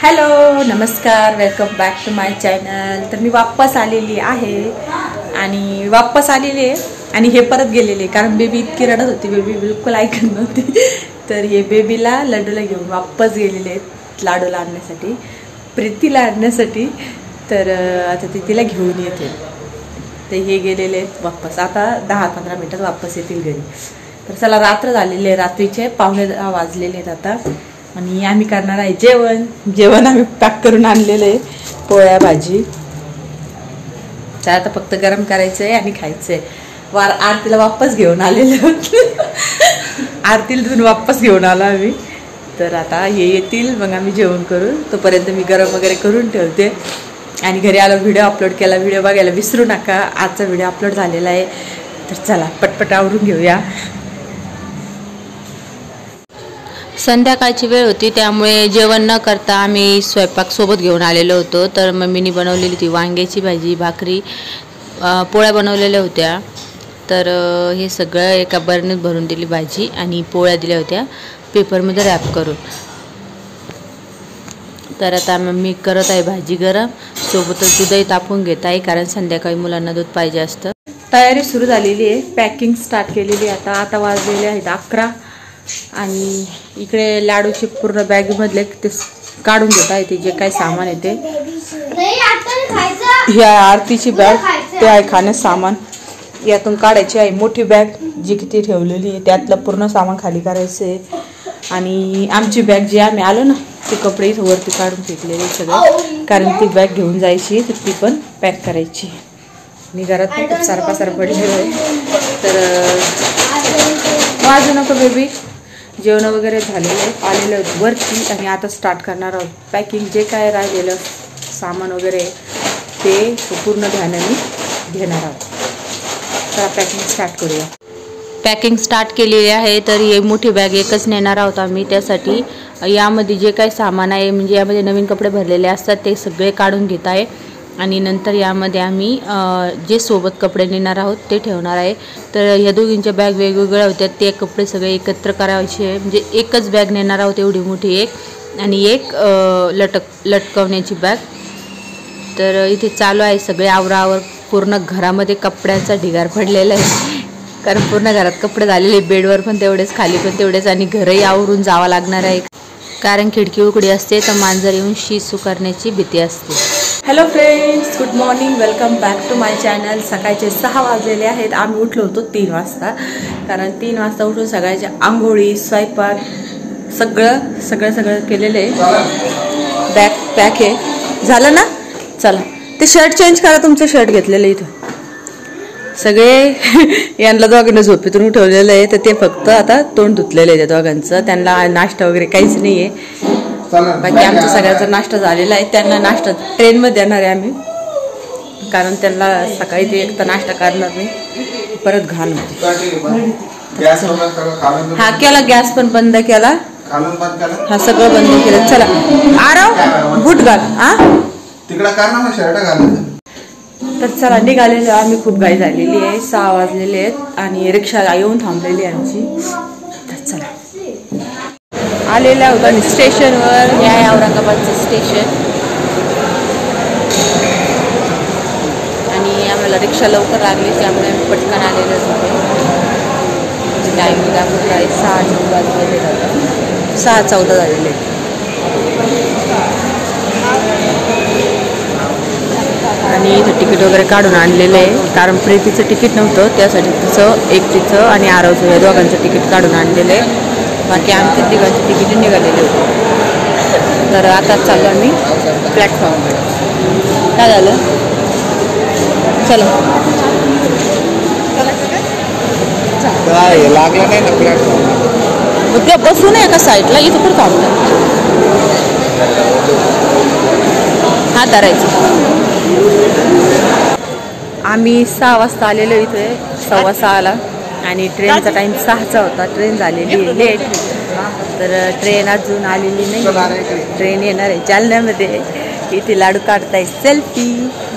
Hello नमस्कार, welcome back to my channel. तर मी वापस आलेली आहे आणि हे परत गेलेले कारण बेबी इतकी रडत होती, बेबी बिलकुल ऐकत नव्हती। तर हे बेबीला लड्डूला घेऊन वापस गेलेले आहेत लाडूला आणण्यासाठी, प्रीतीला आणण्यासाठी। तर आता ते तिला घेऊन येते, ते हे गेलेले आहेत वापस। आता 10-15 मिनिटात वापस येतील घरी। तर चला, रात्र झालेली आहे, रात्रीचे 9:15 वाजलेले आहेत आता। आणि आम्ही करणार आहे जेवण आम्ही पॅक करून आणलेलं आहे, पोळ्या भाजी। तर आता फक्त गरम करायचं आहे आणि खायचं आहे। आरतीला वापस घेऊन आलेले होते, आरतीला धुवून वापस घेऊन आलो आम्ही। तर आता हे येतील, मग आम्ही जेवण करू। तोपर्यंत मी गरम वगैरे करून ठेवते आणि घरी आलो व्हिडिओ अपलोड केला। व्हिडिओ बघायला विसरू नका, आजचा व्हिडिओ अपलोड झालेला आहे। तर चला पटपट आवरून घेऊया। संध्याकाळची वेळ होती, त्यामुळे जेवण न करता आम्ही स्वयंपाक सोबत घेऊन आलेलो होतो। तर मम्मीनी बनवलेली होती वांग्याची भाजी, भाकरी, पोळ्या बनवलेल्या होत्या। तर हे सगळं एका बरणीत भरून दिली भाजी आणि पोळ्या दिल्या होत्या पेपरमध्ये रॅप करून। तर आता मम्मी करत आहे भाजी गरम, सोबतच दूधही तापवून घेत आहे, कारण संध्याकाळी मुलांना दूध पाहिजे असतं। तयारी सुरू झालेली आहे, पॅकिंग स्टार्ट केलेली आहे। आता वाजलेले आहेत 11 आणि इकडे लाडूची पूर्ण बॅगमधले ते काढून घेत आहे, ते जे काही सामान आहे ते। ही आहे आरतीची बॅग, ते आहे खाण्याचं सामान, यातून काढायची आहे मोठी बॅग जी किती ठेवलेली आहे, त्यातलं पूर्ण सामान खाली करायचं आहे। आणि आमची बॅग जी आम्ही आलो ना, ते कपडे इथं वरती काढून फेकलेले सगळं, कारण ती बॅग घेऊन जायची, तर ती पण पॅक करायची। मी घरात खूप सारखा पडलेलं आहे। तर वाजू नको बेबी, जेवण वगैरे झालेलं आहे, आलेलं आहे वरती आणि आता स्टार्ट करणार आहोत पॅकिंग। जे काय राहिलेलं सामान वगैरे ते पूर्ण ध्यानाने घेणार आहोत। तर पॅकिंग स्टार्ट करूया। पॅकिंग स्टार्ट केलेली आहे। तर ही मोठी बॅग एकच नेणार आहोत आम्ही, त्यासाठी यामध्ये जे काही सामान आहे, म्हणजे यामध्ये नवीन कपडे भरलेले असतात ते सगळे काढून घेत आहे आणि नंतर यामध्ये आम्ही जे सोबत कपडे नेणार आहोत ते ठेवणार आहे। तर ह्या दोघींच्या बॅग वेगवेगळ्या होत्या, ते कपडे सगळे एकत्र करायचे, म्हणजे एकच बॅग नेणार आहोत, एवढी मोठी एक, आणि एक लटकवण्याची बॅग। तर इथे चालू आहे सगळे आवरावर, पूर्ण घरामध्ये कपड्यांचा ढिगार पडलेला आहे, कारण पूर्ण घरात कपडे झालेले, बेडवर पण तेवढेच, खाली पण तेवढेच, आणि घरही आवरून जावं लागणार आहे, कारण खिडकी उघडी असते तर मांजर येऊन शिसू करण्याची भीती असते। Hello friends, good morning, welcome back to my channel. सकाळचे 6 वाजलेले आहेत। आम्ही उठलो होतो 3 वाजता, कारण 3 वाजता उठून सगळ्याच्या आंघोळी, स्वयंपाक सगळं केलेलं आहे। बॅग पॅक आहे, झालं ना? चला, ते शर्ट चेंज करा, तुमचं शर्ट घेतलेलं इथं सगळे यांना दोघांना झोपेतून उठवलेलं आहे। तर ते फक्त आता तोंड धुतलेलं आहे त्या दोघांचं, त्यांना नाश्ता वगैरे काहीच नाही आहे। बाकी आमचा सगळ्याचा नाश्ता झालेला आहे। त्यांना नाश्ता ट्रेनमध्ये देणार आहे आम्ही, कारण त्यांना सकाळी ते एक तर नाश्ता करणार नाही, परत घाण होते। हा केला, गॅस पण बंद केला, हा सगळं बंद केलं। चला आरव, बूट घाल, तिकडे करणार शर्ट घालायचं। तर चला निघालेलो आम्ही, खूप घाई झालेली आहे, 6 वाजलेले आहेत आणि रिक्षा येऊन थांबलेली आहे आमची। तर चला, आलेल्या होता स्टेशनवर, हे आहे औरंगाबादचं स्टेशन, आणि आम्हाला रिक्षा लवकर लागली, त्यामुळे आम्ही पटकन आलेलो होतो। टायमिंग दाखवत आहे 6:09 वाजलेले, 6:14 झालेले। आणि इथं तिकीट वगैरे काढून आणलेलं आहे, कारण प्रीतीचं तिकीट नव्हतं, त्यासाठी तिचं एकटीचं आणि आरवचं या दोघांचं तिकीट काढून आणलेलं आहे। बाकी आमच्या तिघांची तिकीट निघालेली होती। तर आता चाललो आम्ही प्लॅटफॉर्मवर। काय झालं? चलो, लागलं नाही ना प्लॅटफॉर्म, उद्या बसू नये का साईडला, इथं पण थांबलं, हा धरायचं। आम्ही 6 वाजता आलेलो इथे, 6:15ला, आणि ट्रेनचा टाईम 6चा होता। ट्रेन झालेली लेट, तर ट्रेन अजून आलेली नाही, ट्रेन येणार आहे जालन्यामध्ये। इथे लाडू काढताय सेल्फी,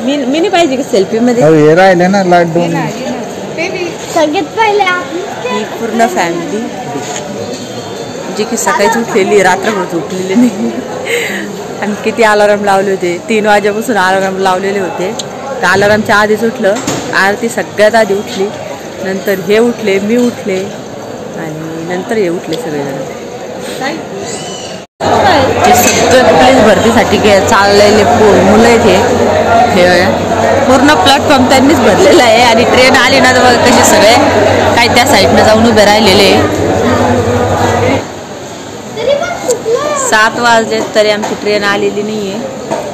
मी नाही पाहिजे की सेल्फीमध्ये राहिले ना लाडू, सगळ्यात पहिले ही पूर्ण फॅमिली जी की सकाळीच उठलेली, रात्रभर झोपलेली नाही. आणि किती अलाराम लावले होते, 3 वाजेपासून अलाराम लावलेले होते. तर अलारामच्या आधीच उठलं. आरती सगळ्यात आधी उठली, नंतर हे उठले, मी उठले आणि नंतर हे उठले सगळेजण. ते सगळे पोलीस भरतीसाठी चाललेले मुलं इथे हे पूर्ण प्लॅटफॉर्म त्यांनीच भरलेला आहे. आणि ट्रेन आली ना तर बघा कसे सगळे काय त्या साईडनं जाऊन उभे राहिलेले. 7 वाजले तरी आमची ट्रेन आलेली नाही आहे.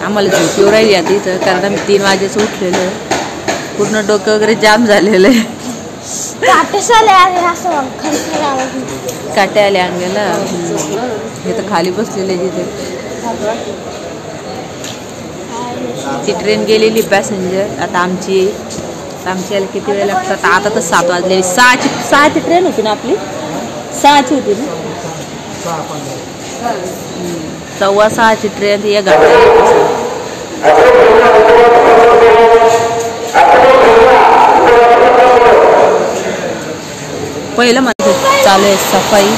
आम्हाला झोप येऊ राहिली आता इथं, कारण आम्ही 3 वाजेच उठलेलो आहे. पूर्ण डोकं वगैरे जाम झालेलं आहे. काटे आले अंगाला. हे तर खाली बसलेले तिथे. ती ट्रेन गेलेली पॅसेंजर. आता आमची याला किती वेळ लागतात. आता तर 7 वाजले. 6ची ट्रेन होती ना आपली, 6ची होती ना, 6:15ची ट्रेन. या गाडी पहिलं माझं चालू आहे सफाई.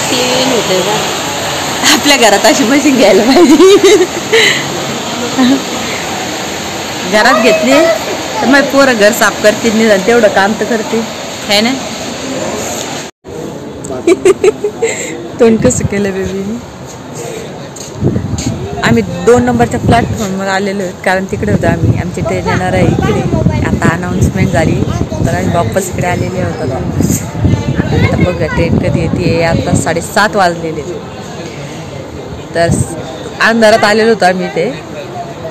क्लीन होते का. आपल्या घरात अशी मशीन घ्यायला पाहिजे. घरात घेतली तर मग पोरं घर साफ करते, निदान तेवढं काम तर करते है ना. तोंड कसं केलं बेबीने. आम्ही 2 नंबरच्या प्लॅटफॉर्मवर आलेलो आहेत, कारण तिकडे होतो आम्ही. आमची ट्रेन येणार आहे इकडे. आता अनाऊन्समेंट झाली तर आम्ही वापस इकडे आलेले होतो. आता बघा ट्रेन कधी येते. आता 7:30 वाजलेले. तर अंधारात आलेलो होतो आम्ही इथे.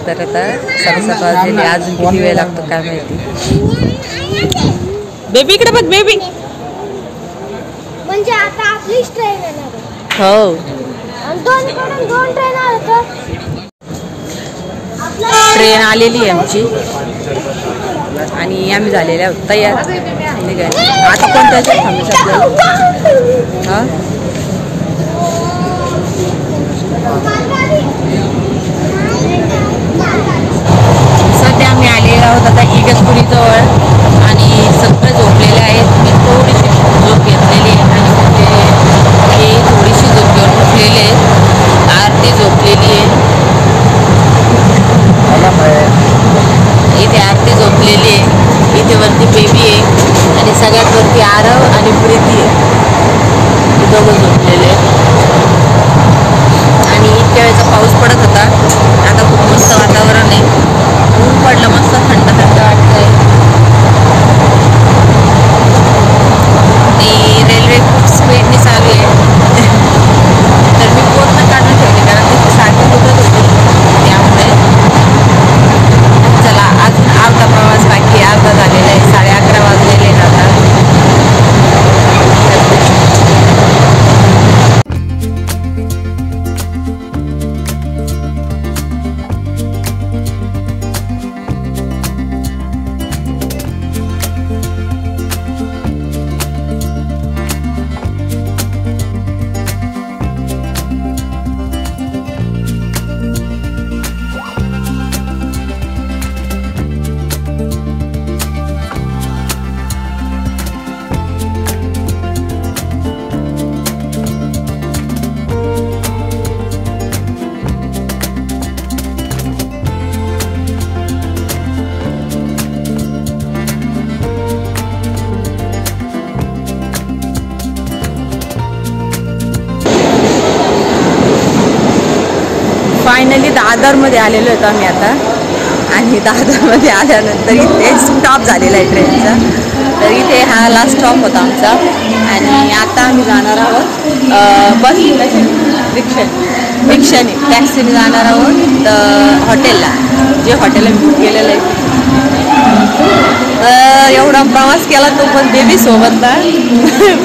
तर आता 7:30 वाजलेले. अजून किती वेळ लागतो काय माहिती. बेबी इकडे बघ बेबी. म्हणजे आता आपलीच ट्रेन येणार. हो, ट्रेन आलेली आहे आमची आणि आम्ही झालेले आहोत तयार. आता कोणत्या थांबू शकतो. हां, सध्या आम्ही आलेलो आहोत आता इगतपुरीजवळ. आणि सगळे झोपलेले आहेत. मी थोडीशी झोप घेतलेली आहे आणि हे थोडीशी झोप घेऊन उठलेले आहेत. आरती झोपलेली आहे इथे. आरती झोपलेली आहे इथे. वरती बेबी आहे आणि सगळ्यात वरती आरव आणि प्रीती आहे. हे दोघं झोपलेले आहेत. आणि इतक्या वेळेचा पाऊस पडत होता. आता खूप मस्त वातावरण आहे. ऊन पडलं, मस्त थंड थंड वाटतंय. आणि रेल्वे खूप स्पीडने चालू आहे. तर मी पूर्ण काढून ठेवले कारण तिथे सारखी दुखत होती. त्यामुळे चला अजून अर्धा प्रवास बाकी. अर्धा झालेला आहे. 11:30 वाजलेले आहेत आता. फायनली दादरमध्ये आलेलो होतो आम्ही आता. आणि दादरमध्ये आल्यानंतर इथे स्टॉप झालेला आहे ट्रेनचा. तर इथे हा लास्ट स्टॉप होता आमचा. आणि आता आम्ही जाणार आहोत बस रिक्षाने टॅक्सीने जाणार आहोत हॉटेलला. जे हॉटेल आम्ही बुक केलेलं आहे. एवढा प्रवास केला तो पण बेबी सोबत ना.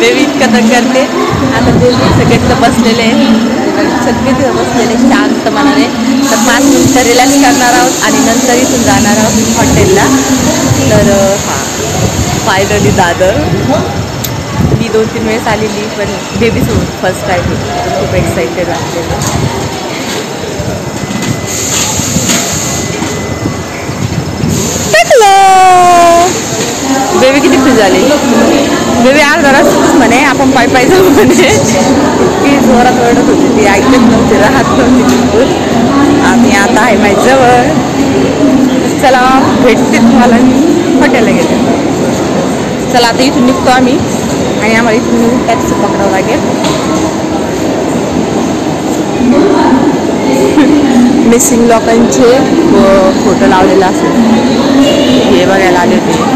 बेबी इतकं तर करते. आता बेबी सगळ्यात बसलेले आहे. सगळे तिथं बसलेले शांत मनाने. तर 5 मिनिटं रिलॅक्स करणार आहोत आणि नंतर इथून जाणार आहोत हॉटेलला. तर हां, फायनली दादर. मी 2-3 वेळेस आलेली पण बेबीसोबत फर्स्ट टाईम होती. खूप एक्साइटेड असलेलं. बेबी किती खुश झाली. बेबी अर्धा रस्ताच म्हणे आपण पाय पाय जाऊ म्हणे. इतकी जोरात ओरडत होती ती, ऐकत नव्हती, राहत नव्हती बिलकुल. आम्ही आता आहे माझ्याजवळ. चला भेटते तुम्हाला मी हॉटेलला गेले. चला आता इथून निघतो आम्ही आणि आम्हाला इथून टॅक्सी पकडावं लागेल. मिसिंग लोकांचे फोटो लावलेला असेल हे बघायला आले होते.